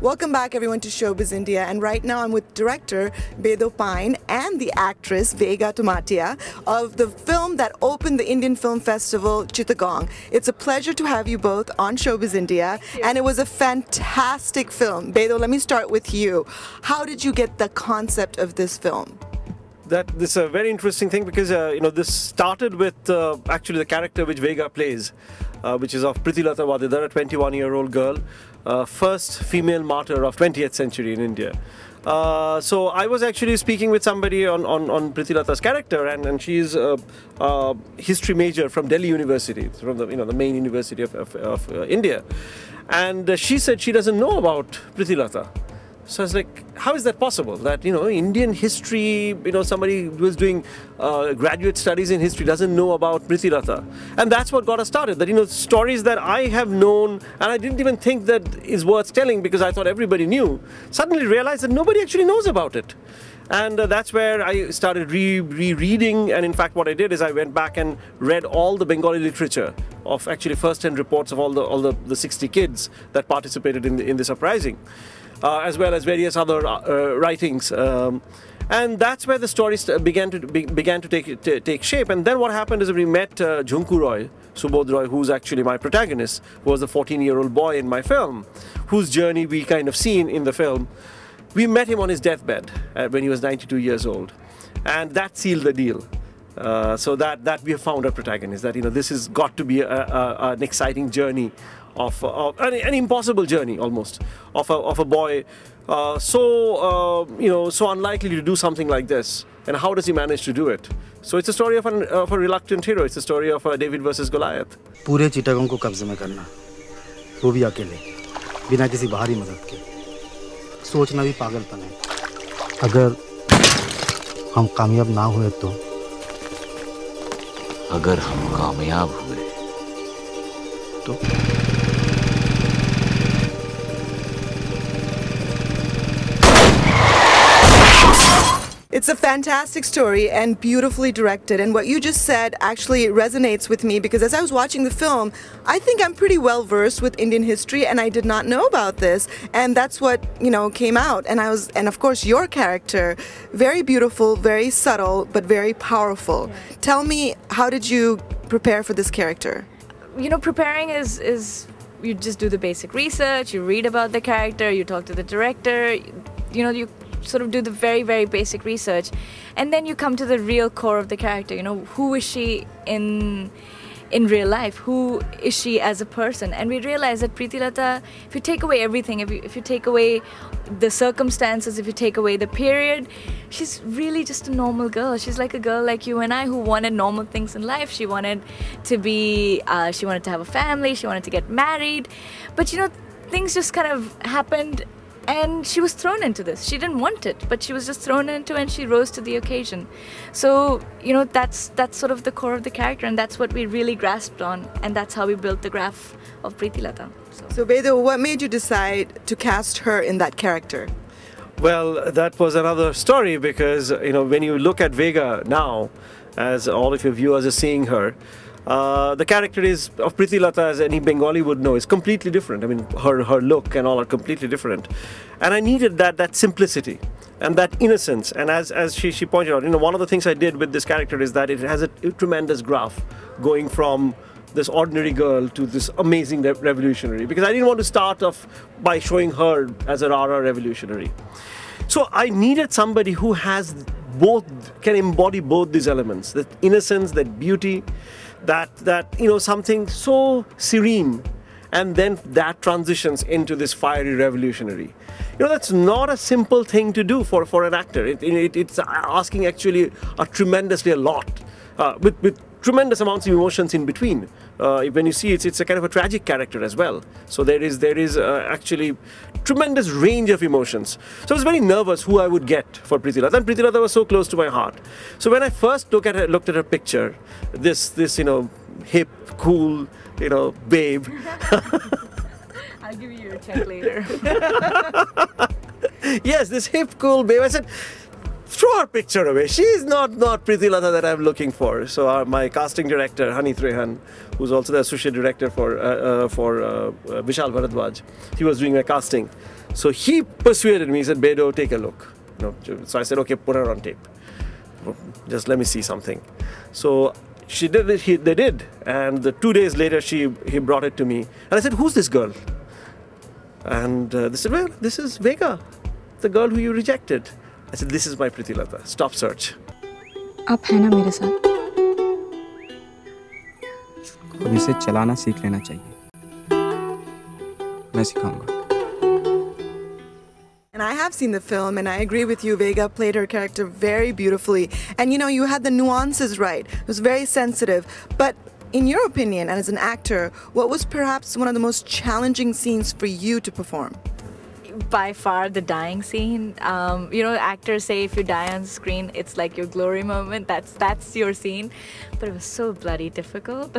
Welcome back everyone to Showbiz India, and right now I'm with director Bedo Pine and the actress Vega Tomatia of the film that opened the Indian Film Festival, Cittagong. It's a pleasure to have you both on Showbiz India, and it was a fantastic film. Bedo, let me start with you. How did you get the concept of this film? This is a very interesting thing because this started with actually the character which Vega plays, which is of Prittilata Vadidar, a 21-year-old girl, first female martyr of 20th century in India. So I was actually speaking with somebody on Prittilata's character, and she's a history major from Delhi University, from the main university of India, and she said she doesn't know about Prittilata. So I was like, how is that possible? That, Indian history, somebody who is doing graduate studies in history doesn't know about Prittilata. And that's what got us started. That, stories that I have known, and I didn't even think that is worth telling because I thought everybody knew, suddenly realized that nobody actually knows about it. And that's where I started rereading, and in fact what I did is I went back and read all the Bengali literature of actually first-hand reports of all the 60 kids that participated in this uprising. As well as various other writings, and that's where the story began to take shape. And then what happened is we met Jhunku Roy, Subodh Roy, who's actually my protagonist, who was a 14-year-old boy in my film, whose journey we kind of seen in the film. We met him on his deathbed when he was 92 years old, and that sealed the deal. So that we have found a protagonist. That this has got to be an exciting journey. Of an impossible journey almost of a boy so unlikely to do something like this, and how does he manage to do it? So it's a story of a reluctant hero. It's a story of David versus Goliath. पूरे चिटागोंग को कब्जे में करना, वो भी अकेले, बिना किसी बाहरी मदद के। सोचना भी पागलपन है। अगर हम कामयाब ना हुए तो? अगर हम कामयाब हुए तो? It's a fantastic story and beautifully directed, and what you just said actually resonates with me because as I was watching the film, I think I'm pretty well versed with Indian history and I did not know about this, and that's what came out. And of course your character, very beautiful, very subtle, but very powerful. Yeah. Tell me, how did you prepare for this character? Preparing is you just do the basic research, you read about the character, you talk to the director, you sort of do the very, very basic research, and then you come to the real core of the character. Who is she in real life? Who is she as a person? And we realize that Prittilata, if you take away everything, if you take away the circumstances, if you take away the period, she's really just a normal girl. She's like a girl like you and I who wanted normal things in life. She wanted to be, she wanted to have a family, she wanted to get married, but things just kind of happened. And she was thrown into this. She didn't want it, but she was just thrown into it, and she rose to the occasion. So, that's sort of the core of the character, and that's what we really grasped on, and that's how we built the graph of Prittilata. So Bedo, what made you decide to cast her in that character? Well, that was another story because, when you look at Vega now, as all of your viewers are seeing her, the character of Prittilata, as any Bengali would know, is completely different. I mean, her look and all are completely different. And I needed that simplicity and that innocence. And as she pointed out, one of the things I did with this character is that it has a tremendous graph going from this ordinary girl to this amazing revolutionary. Because I didn't want to start off by showing her as a rara revolutionary. So I needed somebody who has can embody both these elements, that innocence, that beauty, that something so serene, and then that transitions into this fiery revolutionary. That's not a simple thing to do for an actor. It's asking actually a lot with tremendous amounts of emotions in between. When you see it's a kind of a tragic character as well. So there is actually tremendous range of emotions. So I was very nervous who I would get for Prittilata, and Prittilata was so close to my heart. So when I first looked at her picture, this hip, cool, babe. I'll give you your check later. Yes, this hip, cool babe. I said, throw her picture away. She's not Prittilata that I'm looking for. So my casting director, Hani Trehan, who's also the associate director for Vishal Bharadwaj, he was doing my casting. So he persuaded me. He said, Bedo, take a look. So I said, okay, put her on tape. Just let me see something. So she did it. They did. And 2 days later, he brought it to me. And I said, who's this girl? And they said, well, this is Vega, the girl who you rejected. I said, this is my Priti Lata. Stop search. आप हैं ना मेरे साथ? अब इसे चलाना सीख लेना चाहिए। मैं सिखाऊंगा। And I have seen the film, and I agree with you. Vega played her character very beautifully. And you had the nuances right. It was very sensitive. But in your opinion, and as an actor, what was perhaps one of the most challenging scenes for you to perform? By far the dying scene. Actors say if you die on screen, it's like your glory moment. That's your scene. But it was so bloody difficult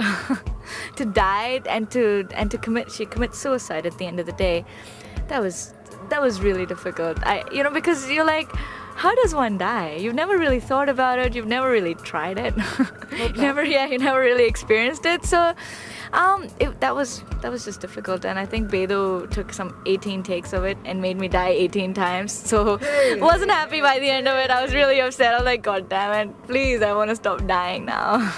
to die and to commit. She commits suicide at the end of the day. That was really difficult. Because you're like, how does one die? You've never really thought about it. You've never really tried it. You never really experienced it. So that was just difficult. And I think Bedo took some 18 takes of it and made me die 18 times. So wasn't happy by the end of it. I was really upset. I was like, God damn it! Please, I want to stop dying now.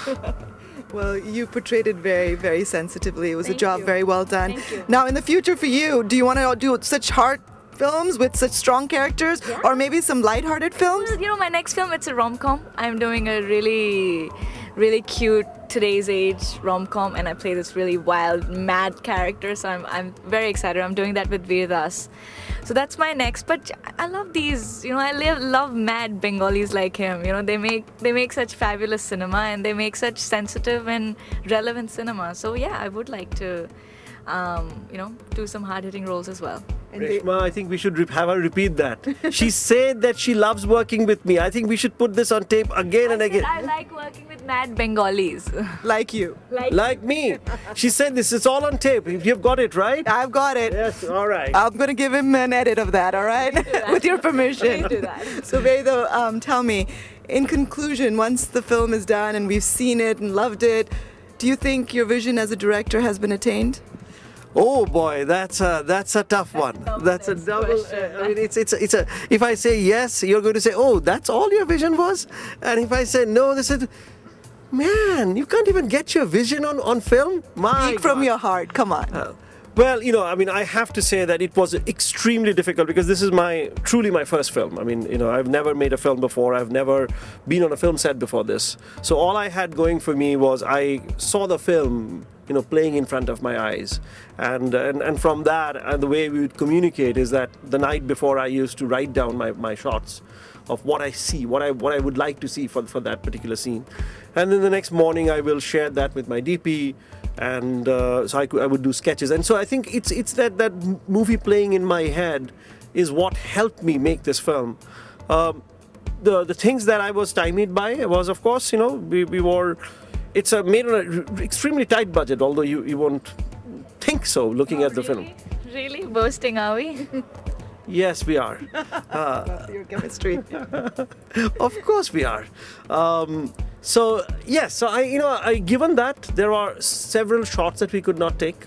Well, you portrayed it very, very sensitively. It was a job very well done. Thank you. Now, in the future for you, do you want to do such hard films with such strong characters, or maybe some light-hearted films? Well, my next film, it's a rom-com. I'm doing a really, really cute today's age rom-com, and I play this really wild, mad character. So I'm very excited. I'm doing that with Veer Das. So that's my next. But I love these. I love mad Bengalis like him. They make such fabulous cinema, and they make such sensitive and relevant cinema. So yeah, I would like to, do some hard-hitting roles as well. Reshma, I think we should have her repeat that. She said that she loves working with me. I think we should put this on tape again and again. I like working with mad Bengalis. Like you. Like me. She said this. It's all on tape. You've got it, right? I've got it. Yes, all right. I'm going to give him an edit of that, all right? With your permission. Please do that. So, Vedo, tell me, in conclusion, once the film is done and we've seen it and loved it, do you think your vision as a director has been attained? Oh boy, that's a tough one. That's a double. It's a. If I say yes, you're going to say, oh, that's all your vision was, and if I say no, they said, man, you can't even get your vision on film. Speak from your heart. Come on. Well, I have to say that it was extremely difficult because this is truly my first film. I've never made a film before. I've never been on a film set before this. So all I had going for me was I saw the film, playing in front of my eyes. And from that, the way we would communicate is that the night before I used to write down my shots of what I see, what I would like to see for that particular scene. And then the next morning I will share that with my DP, and so I would do sketches. And so I think it's that movie playing in my head is what helped me make this film. The things that I was stymied by was, of course, it's made on an extremely tight budget, although you won't think so looking at the film. Really? Boasting, are we? Yes, we are. Your chemistry. Of course we are. So yes, so given that there are several shots that we could not take,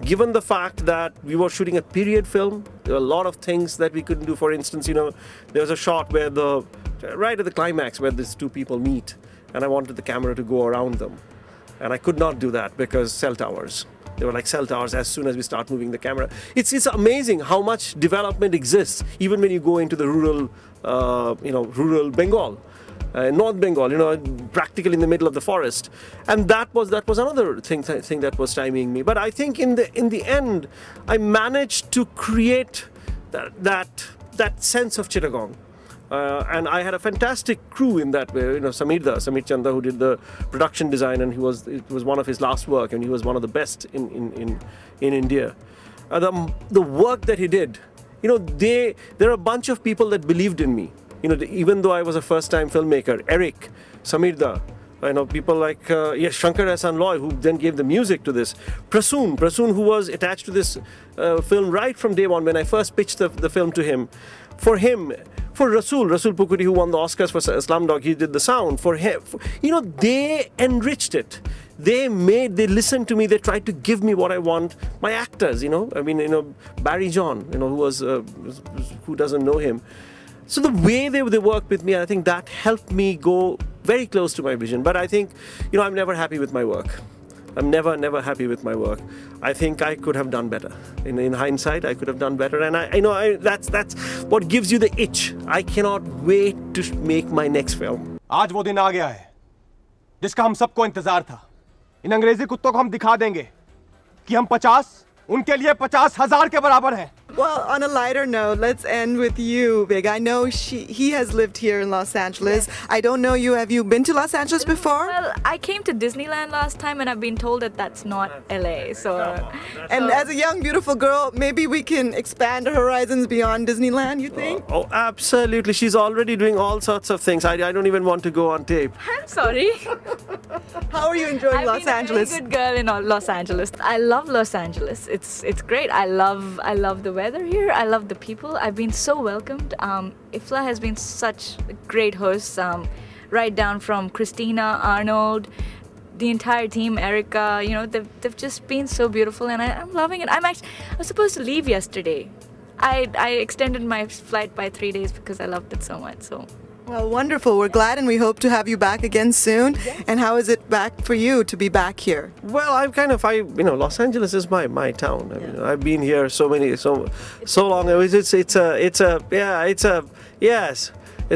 given the fact that we were shooting a period film, there were a lot of things that we couldn't do. For instance, there was a shot where right at the climax where these two people meet, and I wanted the camera to go around them, and I could not do that because cell towers. They were like cell towers as soon as we start moving the camera. It's amazing how much development exists even when you go into the rural, rural Bengal, North Bengal, practically in the middle of the forest. And that was another thing that was stymieing me. But I think in the end, I managed to create that sense of Cittagong. And I had a fantastic crew in that way. Samir Chanda, who did the production design, and it was one of his last work, and he was one of the best in India. The work that he did, there are a bunch of people that believed in me. Even though I was a first-time filmmaker, Eric, Samirda, people like Shankar Ehsan Loy, who then gave the music to this. Prasoon, who was attached to this film right from day one when I first pitched the film to him. For Rasul Pukuri, who won the Oscars for Slumdog, he did the sound. For him, they enriched it. they listened to me, they tried to give me what I want. My actors, you know, I mean, you know, Barry John, you know, who doesn't know him. So the way they worked with me, I think that helped me go very close to my vision. But I think, you know, I'm never happy with my work. I'm never happy with my work. I think I could have done better. In hindsight, I could have done better. And I know that's what gives you the itch. I cannot wait to make my next film. आज वो दिन आ गया है जिसका हम सबको इंतजार था। इन अंग्रेजी कुत्तों को हम दिखा देंगे कि हम 50 उनके लिए 50,000 के बराबर हैं। Well, on a lighter note, let's end with you, Vega. I know he has lived here in Los Angeles. Yes. I don't know you. Have you been to Los Angeles before? Well, I came to Disneyland last time, and I've been told that that's not LA. So, and as a young, beautiful girl, maybe we can expand our horizons beyond Disneyland. You think? Oh, absolutely. She's already doing all sorts of things. I don't even want to go on tape. I'm sorry. How are you enjoying Los Angeles? I'm a very good girl in Los Angeles. I love Los Angeles. It's great. I love the weather here. I love the people. I've been so welcomed. IFFLA has been such great hosts, right down from Christina, Arnold, the entire team, Erica. You know, they've just been so beautiful, and I'm loving it. I was supposed to leave yesterday. I extended my flight by 3 days because I loved it so much. So. Well, wonderful. We're glad, and we hope to have you back again soon. Yes. And how is it back for you to be back here? Well, you know, Los Angeles is my town. I mean, I've been here so long. It's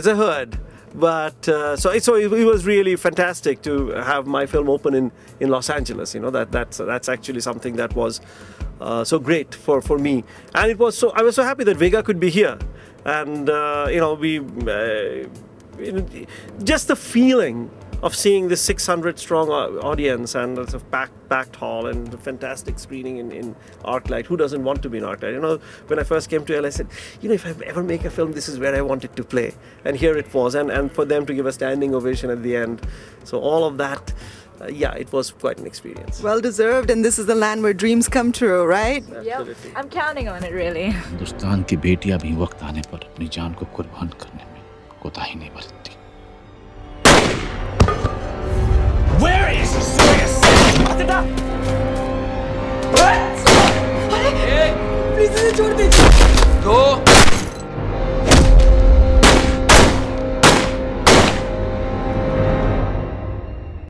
a hood. But so it was really fantastic to have my film open in Los Angeles. You know, that's actually something that was so great for me, and I was so happy that Vega could be here. And you know, just the feeling of seeing this 600 strong audience and a packed hall and a fantastic screening in ArcLight. Who doesn't want to be in ArcLight? You know, when I first came to LA, I said, you know, if I ever make a film, this is where I want it to play. And here it was, and for them to give a standing ovation at the end. So all of that. Yeah, it was quite an experience. Well deserved, and this is the land where dreams come true, right? Yep, I'm counting on it, really. Hindustan की बेटियां भी वक्त आने पर अपनी जान को कुर्बान करने में कोताही नहीं बरतती। Where is Soya?